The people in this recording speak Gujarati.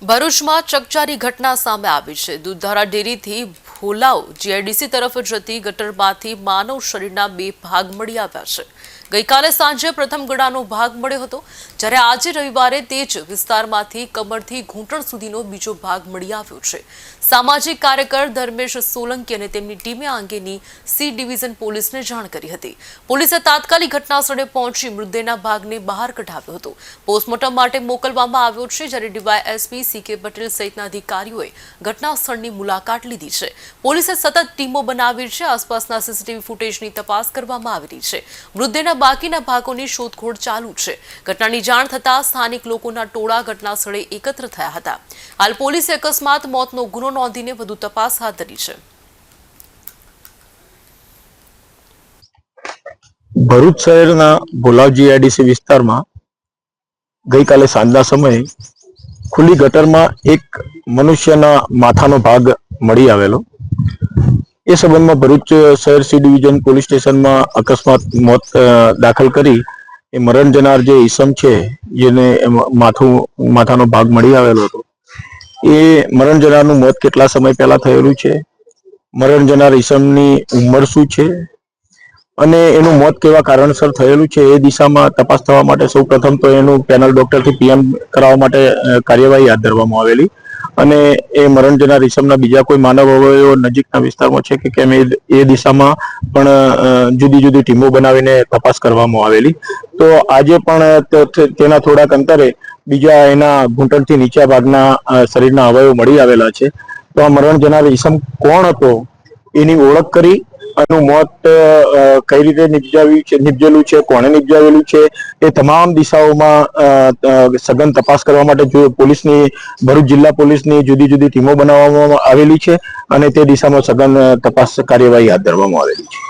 ભરૂચમાં ચકચારી ઘટના સામે આવી છે। દૂધધારા ડેરીથી ભોલાવ જીઆઈડીસી તરફ જતી ગટરમાંથી માનવ શરીરના બે ભાગ મળી આવ્યા છે। ગઈકાલે સાંજે પ્રથમ ગળાનો ભાગ મળ્યો હતો, જ્યારે આજે રવિવારે તે જ વિસ્તારમાંથી કમરથી ઘૂંટણ સુધીનો બીજો ભાગ મળી આવ્યો છે। સામાજિક કાર્યકર ધર્મેશ સોલંકી અને તેમની ટીમે આ અંગેની સી ડિવિઝન પોલીસને જાણ કરી હતી। પોલીસે તાત્કાલિક ઘટનાસ્થળે પહોંચી મૃતદેહના ભાગને બહાર કઢાવ્યો હતો। પોસ્ટમોર્ટમ માટે મોકલવામાં આવ્યો છે, જ્યારે ડીવાયએસપી સીકે પટેલ સહિતના અધિકારીઓએ ઘટનાસ્થળની મુલાકાત લીધી છે। પોલીસે સતત ટીમો બનાવી છે। આસપાસના સીસીટીવી ફૂટેજની તપાસ કરવામાં આવી રહી છે। મૃતદેહના બાકીના ભાગોની શોધખોળ ચાલુ છે। ઘટનાની જાણ થતાં સ્થાનિક લોકોના ટોળા ઘટનાસ્થળે એકત્ર થયા હતા। હાલ પોલીસે અકસ્માત મોતનો ગુનો નોંધીને વધુ તપાસ હાથ ધરી છે। ભરૂચ શહેરના ભોલાવ જીઆઈડીસી વિસ્તારમાં ગઈકાલે સાંજના સમયે ખુલ્લી ગટરમાં એક મનુષ્યના માથાનો ભાગ મળી આવેલો। એ સંબંધમાં ભરૂચ શહેર સી ડિવિઝન પોલીસ સ્ટેશનમાં અકસ્માત મોત દાખલ કરી એ મરણ જનાર જે ઈસમ છે, જેને માથાનો ભાગ મળી આવેલો હતો, એ મરણ જનારનું મોત કેટલા સમય પહેલા થયેલું છે, મરણ જનાર ઈસમની ઉંમર શું છે અને એનું મોત કેવા કારણસર થયેલું છે એ દિશામાં તપાસ થવા માટે સૌ પ્રથમ તો એનું પેનલ ડોક્ટરથી પીએમ કરાવવા માટે કાર્યવાહી હાથ ધરવામાં આવેલી અને એ મરણ જનાર ઈસમના બીજા કોઈ માનવ અવયવો નજીકના વિસ્તારમાં છે કે કેમ એ દિશામાં પણ જુદી જુદી ટીમો બનાવીને તપાસ કરવામાં આવેલી। તો આજે પણ તેના થોડાક અંતરે બીજા એના ઘૂંટણથી નીચા ભાગના શરીરના અવયવો મળી આવેલા છે। તો આ મરણ જનાર ઈસમ કોણ હતો એની ઓળખ કરી આનું મોત કઈ રીતે નિપજેલું છે, કોણે નિપજાવેલું છે, એ તમામ દિશાઓમાં સઘન તપાસ કરવા માટે પોલીસની ભરૂચ જિલ્લા પોલીસની જુદી જુદી ટીમો બનાવવામાં આવેલી છે અને તે દિશામાં સઘન તપાસ કાર્યવાહી હાથ ધરવામાં આવેલી છે।